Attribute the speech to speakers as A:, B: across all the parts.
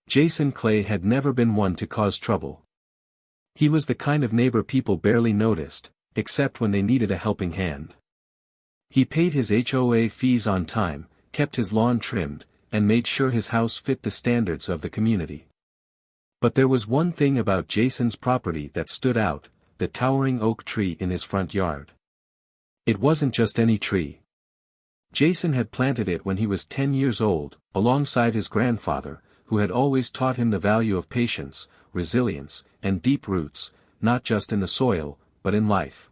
A: Jason Clay had never been one to cause trouble. He was the kind of neighbor people barely noticed, except when they needed a helping hand. He paid his HOA fees on time, kept his lawn trimmed, and made sure his house fit the standards of the community. But there was one thing about Jason's property that stood out: the towering oak tree in his front yard. It wasn't just any tree. Jason had planted it when he was 10 years old, alongside his grandfather, who had always taught him the value of patience, resilience, and deep roots, not just in the soil, but in life.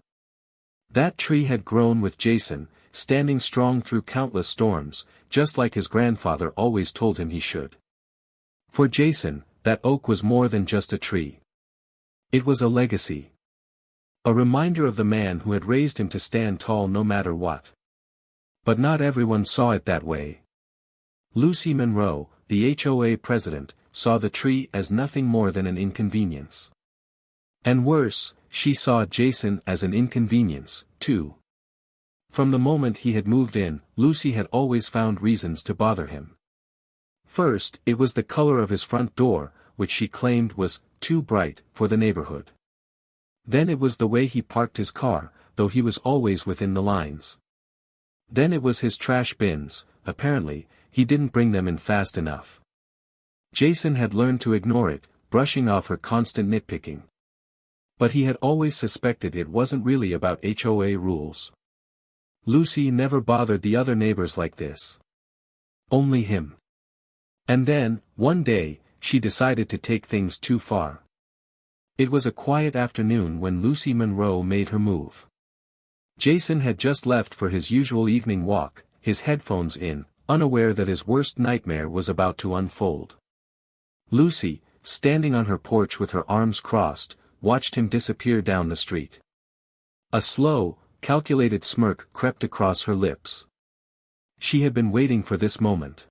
A: That tree had grown with Jason, standing strong through countless storms, just like his grandfather always told him he should. For Jason, that oak was more than just a tree. It was a legacy. A reminder of the man who had raised him to stand tall no matter what. But not everyone saw it that way. Lucy Monroe, the HOA president, saw the tree as nothing more than an inconvenience. And worse, she saw Jason as an inconvenience, too. From the moment he had moved in, Lucy had always found reasons to bother him. First, it was the color of his front door, which she claimed was too bright for the neighborhood. Then it was the way he parked his car, though he was always within the lines. Then it was his trash bins. Apparently, he didn't bring them in fast enough. Jason had learned to ignore it, brushing off her constant nitpicking. But he had always suspected it wasn't really about HOA rules. Lucy never bothered the other neighbors like this. Only him. And then, one day, she decided to take things too far. It was a quiet afternoon when Lucy Monroe made her move. Jason had just left for his usual evening walk, his headphones in, unaware that his worst nightmare was about to unfold. Lucy, standing on her porch with her arms crossed, watched him disappear down the street. A slow, calculated smirk crept across her lips. She had been waiting for this moment.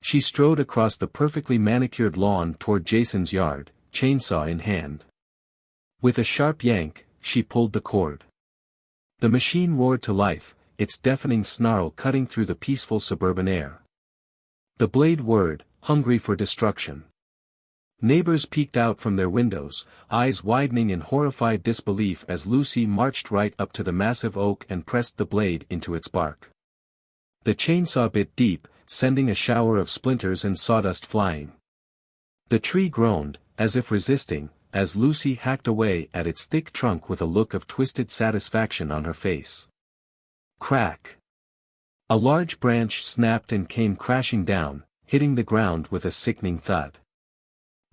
A: She strode across the perfectly manicured lawn toward Jason's yard, chainsaw in hand. With a sharp yank, she pulled the cord. The machine roared to life, its deafening snarl cutting through the peaceful suburban air. The blade whirred, hungry for destruction. Neighbors peeked out from their windows, eyes widening in horrified disbelief as Lucy marched right up to the massive oak and pressed the blade into its bark. The chainsaw bit deep, sending a shower of splinters and sawdust flying. The tree groaned, as if resisting, as Lucy hacked away at its thick trunk with a look of twisted satisfaction on her face. Crack! A large branch snapped and came crashing down, hitting the ground with a sickening thud.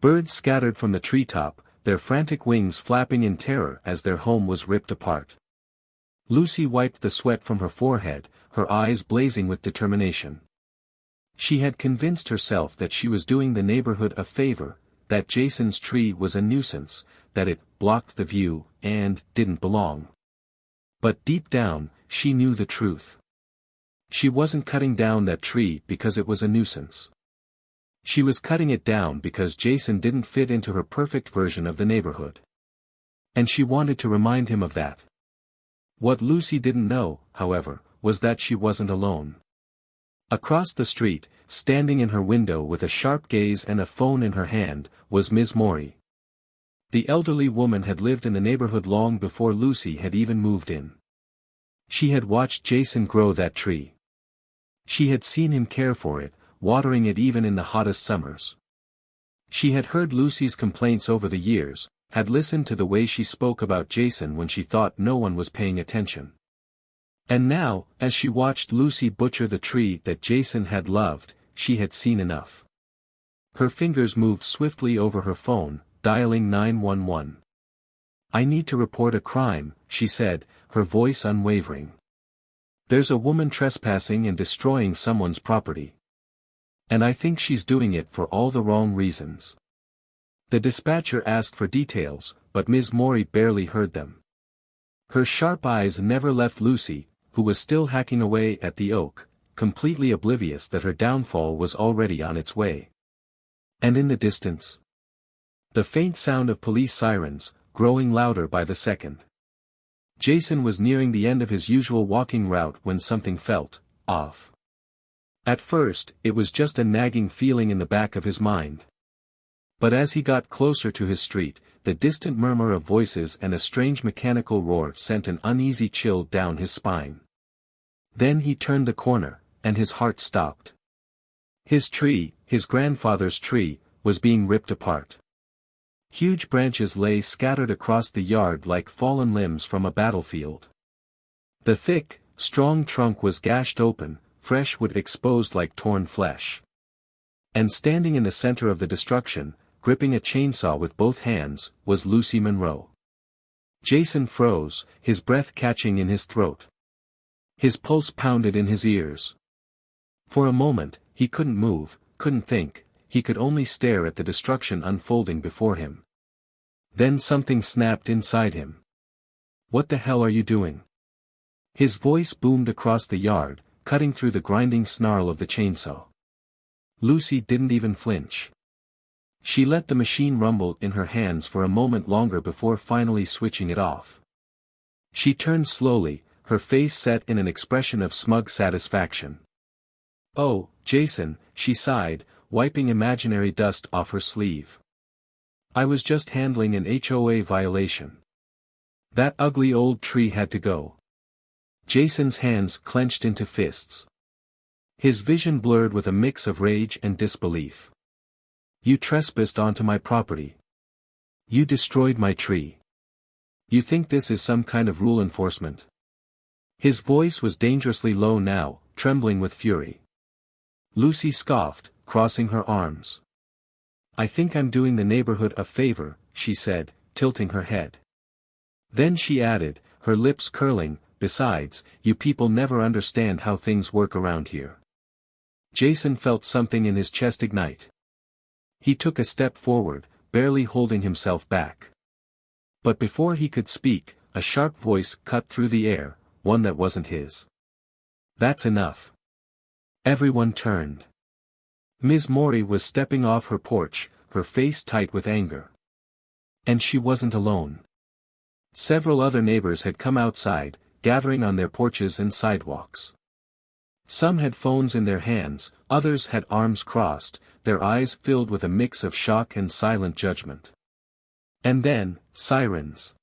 A: Birds scattered from the treetop, their frantic wings flapping in terror as their home was ripped apart. Lucy wiped the sweat from her forehead, her eyes blazing with determination. She had convinced herself that she was doing the neighborhood a favor, that Jason's tree was a nuisance, that it blocked the view, and didn't belong. But deep down, she knew the truth. She wasn't cutting down that tree because it was a nuisance. She was cutting it down because Jason didn't fit into her perfect version of the neighborhood. And she wanted to remind him of that. What Lucy didn't know, however, was that she wasn't alone. Across the street, standing in her window with a sharp gaze and a phone in her hand, was Ms. Morey. The elderly woman had lived in the neighborhood long before Lucy had even moved in. She had watched Jason grow that tree. She had seen him care for it, watering it even in the hottest summers. She had heard Lucy's complaints over the years, had listened to the way she spoke about Jason when she thought no one was paying attention. And now, as she watched Lucy butcher the tree that Jason had loved, she had seen enough. Her fingers moved swiftly over her phone, dialing 911. "I need to report a crime," she said, her voice unwavering. "There's a woman trespassing and destroying someone's property. And I think she's doing it for all the wrong reasons." The dispatcher asked for details, but Ms. Morey barely heard them. Her sharp eyes never left Lucy, who was still hacking away at the oak, completely oblivious that her downfall was already on its way. And in the distance, the faint sound of police sirens, growing louder by the second. Jason was nearing the end of his usual walking route when something felt off. At first, it was just a nagging feeling in the back of his mind. But as he got closer to his street, the distant murmur of voices and a strange mechanical roar sent an uneasy chill down his spine. Then he turned the corner, and his heart stopped. His tree, his grandfather's tree, was being ripped apart. Huge branches lay scattered across the yard like fallen limbs from a battlefield. The thick, strong trunk was gashed open, fresh wood exposed like torn flesh. And standing in the center of the destruction, gripping a chainsaw with both hands, was Lucy Monroe. Jason froze, his breath catching in his throat. His pulse pounded in his ears. For a moment, he couldn't move, couldn't think, he could only stare at the destruction unfolding before him. Then something snapped inside him. "What the hell are you doing?" His voice boomed across the yard, cutting through the grinding snarl of the chainsaw. Lucy didn't even flinch. She let the machine rumble in her hands for a moment longer before finally switching it off. She turned slowly, her face set in an expression of smug satisfaction. "Oh, Jason," she sighed, wiping imaginary dust off her sleeve. "I was just handling an HOA violation. That ugly old tree had to go." Jason's hands clenched into fists. His vision blurred with a mix of rage and disbelief. "You trespassed onto my property. You destroyed my tree. You think this is some kind of rule enforcement?" His voice was dangerously low now, trembling with fury. Lucy scoffed, crossing her arms. "I think I'm doing the neighborhood a favor," she said, tilting her head. Then she added, her lips curling, "Besides, you people never understand how things work around here." Jason felt something in his chest ignite. He took a step forward, barely holding himself back. But before he could speak, a sharp voice cut through the air, one that wasn't his. "That's enough." Everyone turned. Ms. Morey was stepping off her porch, her face tight with anger. And she wasn't alone. Several other neighbors had come outside, gathering on their porches and sidewalks. Some had phones in their hands, others had arms crossed, their eyes filled with a mix of shock and silent judgment. And then, sirens.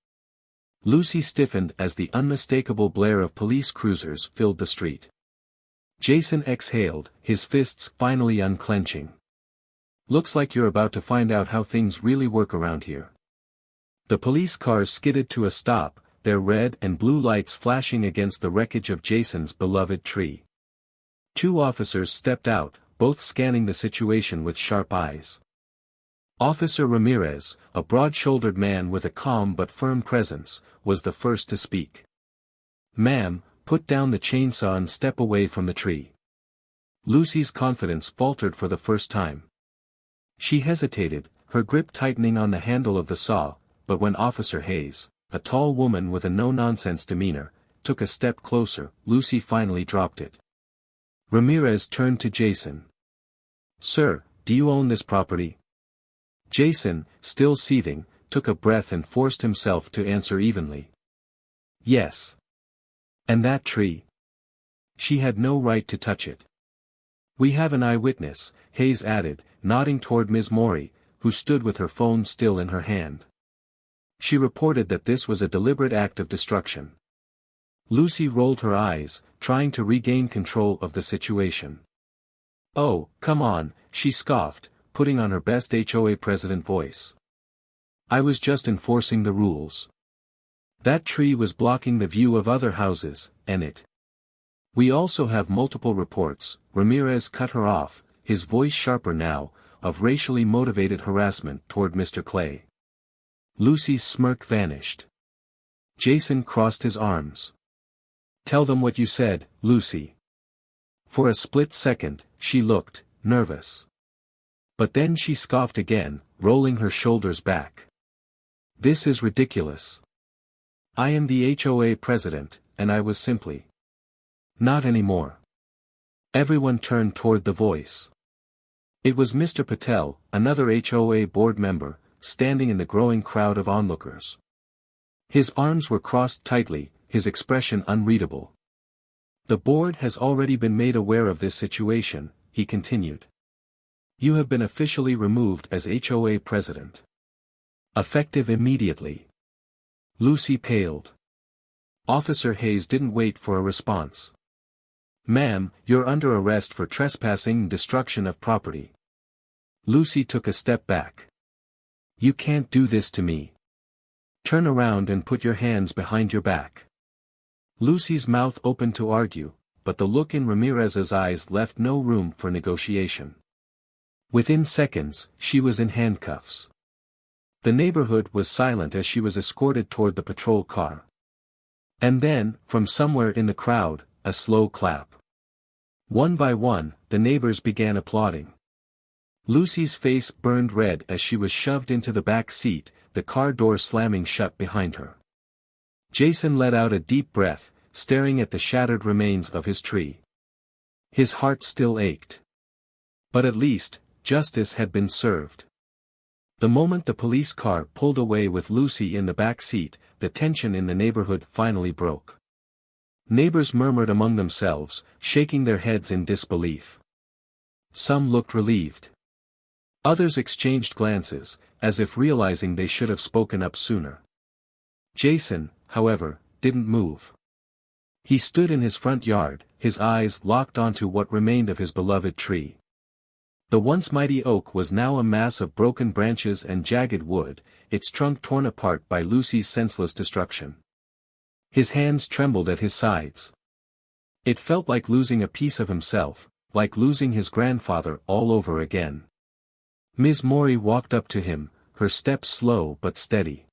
A: Lucy stiffened as the unmistakable blare of police cruisers filled the street. Jason exhaled, his fists finally unclenching. "Looks like you're about to find out how things really work around here." The police cars skidded to a stop, their red and blue lights flashing against the wreckage of Jason's beloved tree. Two officers stepped out, both scanning the situation with sharp eyes. Officer Ramirez, a broad-shouldered man with a calm but firm presence, was the first to speak. "Ma'am, put down the chainsaw and step away from the tree." Lucy's confidence faltered for the first time. She hesitated, her grip tightening on the handle of the saw, but when Officer Hayes, a tall woman with a no-nonsense demeanor, took a step closer, Lucy finally dropped it. Ramirez turned to Jason. "Sir, do you own this property?" Jason, still seething, took a breath and forced himself to answer evenly. "Yes." "And that tree?" "She had no right to touch it." "We have an eyewitness," Hayes added, nodding toward Ms. Morey, who stood with her phone still in her hand. She reported that this was a deliberate act of destruction. Lucy rolled her eyes, trying to regain control of the situation. "Oh, come on," she scoffed, putting on her best HOA president voice. "I was just enforcing the rules. That tree was blocking the view of other houses, and it." "We also have multiple reports," Ramirez cut her off, his voice sharper now, "of racially motivated harassment toward Mr. Clay." Lucy's smirk vanished. Jason crossed his arms. "Tell them what you said, Lucy." For a split second, she looked nervous. But then she scoffed again, rolling her shoulders back. "This is ridiculous. I am the HOA president, and I was simply..." "Not anymore." Everyone turned toward the voice. It was Mr. Patel, another HOA board member, standing in the growing crowd of onlookers. His arms were crossed tightly, his expression unreadable. "The board has already been made aware of this situation," he continued. You have been officially removed as HOA president. Effective immediately. Lucy paled. Officer Hayes didn't wait for a response. Ma'am, you're under arrest for trespassing and destruction of property. Lucy took a step back. You can't do this to me. Turn around and put your hands behind your back. Lucy's mouth opened to argue, but the look in Ramirez's eyes left no room for negotiation. Within seconds, she was in handcuffs. The neighborhood was silent as she was escorted toward the patrol car. And then, from somewhere in the crowd, a slow clap. One by one, the neighbors began applauding. Lucy's face burned red as she was shoved into the back seat, the car door slamming shut behind her. Jason let out a deep breath, staring at the shattered remains of his tree. His heart still ached. But at least, justice had been served. The moment the police car pulled away with Lucy in the back seat, the tension in the neighborhood finally broke. Neighbors murmured among themselves, shaking their heads in disbelief. Some looked relieved. Others exchanged glances, as if realizing they should have spoken up sooner. Jason, however, didn't move. He stood in his front yard, his eyes locked onto what remained of his beloved tree. The once mighty oak was now a mass of broken branches and jagged wood, its trunk torn apart by Lucy's senseless destruction. His hands trembled at his sides. It felt like losing a piece of himself, like losing his grandfather all over again. Ms. Mori walked up to him, her steps slow but steady.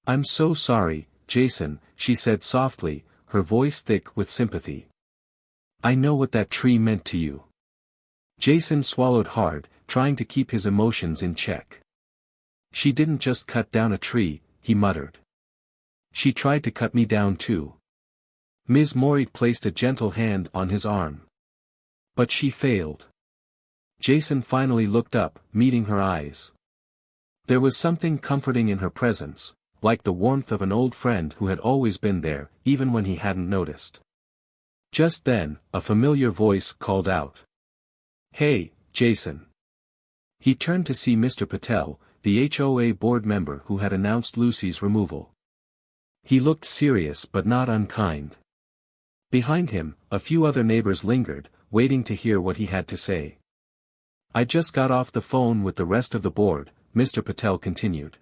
A: "I'm so sorry, Jason," she said softly, her voice thick with sympathy. "I know what that tree meant to you." Jason swallowed hard, trying to keep his emotions in check. "She didn't just cut down a tree," he muttered. "She tried to cut me down too." Ms. Mori placed a gentle hand on his arm. "But she failed." Jason finally looked up, meeting her eyes. There was something comforting in her presence, like the warmth of an old friend who had always been there, even when he hadn't noticed. Just then, a familiar voice called out. "Hey, Jason." He turned to see Mr. Patel, the HOA board member who had announced Lucy's removal. He looked serious but not unkind. Behind him, a few other neighbors lingered, waiting to hear what he had to say. "I just got off the phone with the rest of the board," Mr. Patel continued.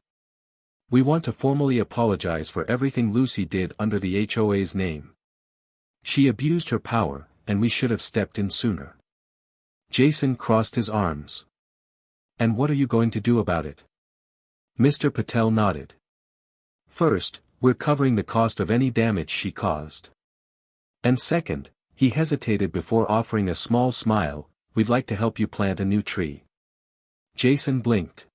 A: "We want to formally apologize for everything Lucy did under the HOA's name. She abused her power, and we should have stepped in sooner." Jason crossed his arms. "And what are you going to do about it?" Mr. Patel nodded. "First, we're covering the cost of any damage she caused. And second," he hesitated before offering a small smile, "we'd like to help you plant a new tree." Jason blinked.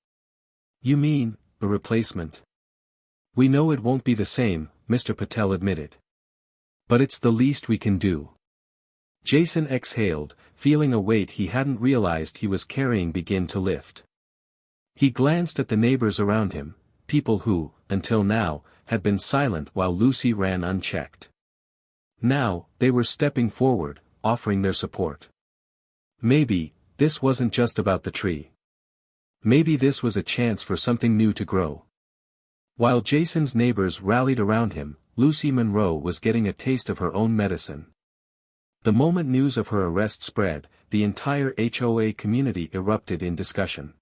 A: "You mean, a replacement?" "We know it won't be the same," Mr. Patel admitted. "But it's the least we can do." Jason exhaled, feeling a weight he hadn't realized he was carrying begin to lift. He glanced at the neighbors around him, people who, until now, had been silent while Lucy ran unchecked. Now, they were stepping forward, offering their support. Maybe, this wasn't just about the tree. Maybe this was a chance for something new to grow. While Jason's neighbors rallied around him, Lucy Monroe was getting a taste of her own medicine. The moment news of her arrest spread, the entire HOA community erupted in discussion.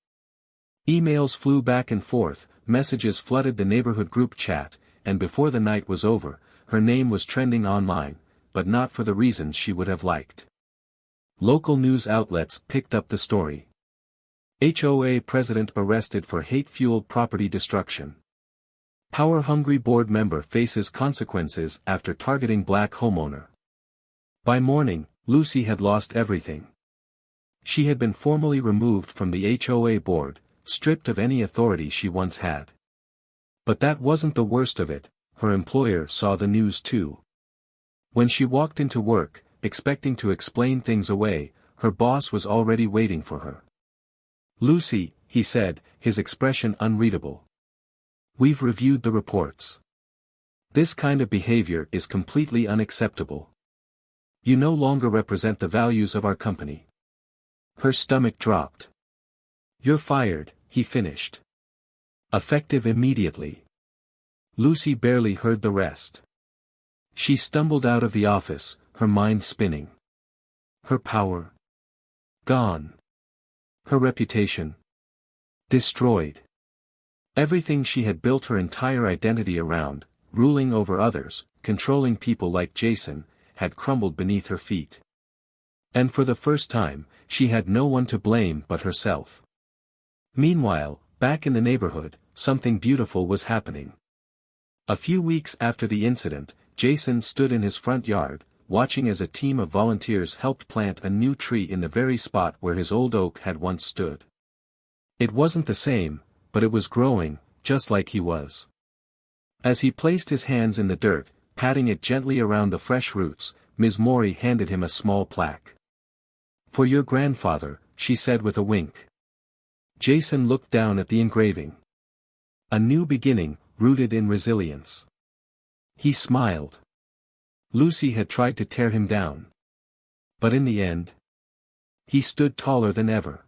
A: Emails flew back and forth, messages flooded the neighborhood group chat, and before the night was over, her name was trending online, but not for the reasons she would have liked. Local news outlets picked up the story. HOA president arrested for hate-fueled property destruction. Power-hungry board member faces consequences after targeting black homeowner. By morning, Lucy had lost everything. She had been formally removed from the HOA board, stripped of any authority she once had. But that wasn't the worst of it, her employer saw the news too. When she walked into work, expecting to explain things away, her boss was already waiting for her. "Lucy," he said, his expression unreadable. "We've reviewed the reports. This kind of behavior is completely unacceptable. You no longer represent the values of our company." Her stomach dropped. You're fired, he finished. Effective immediately. Lucy barely heard the rest. She stumbled out of the office, her mind spinning. Her power. Gone. Her reputation. Destroyed. Everything she had built her entire identity around, ruling over others, controlling people like Jason, had crumbled beneath her feet. And for the first time, she had no one to blame but herself. Meanwhile, back in the neighborhood, something beautiful was happening. A few weeks after the incident, Jason stood in his front yard, watching as a team of volunteers helped plant a new tree in the very spot where his old oak had once stood. It wasn't the same, but it was growing, just like he was. As he placed his hands in the dirt, patting it gently around the fresh roots, Ms. Morey handed him a small plaque. "For your grandfather," she said with a wink. Jason looked down at the engraving. A new beginning, rooted in resilience. He smiled. Lucy had tried to tear him down. But in the end, he stood taller than ever.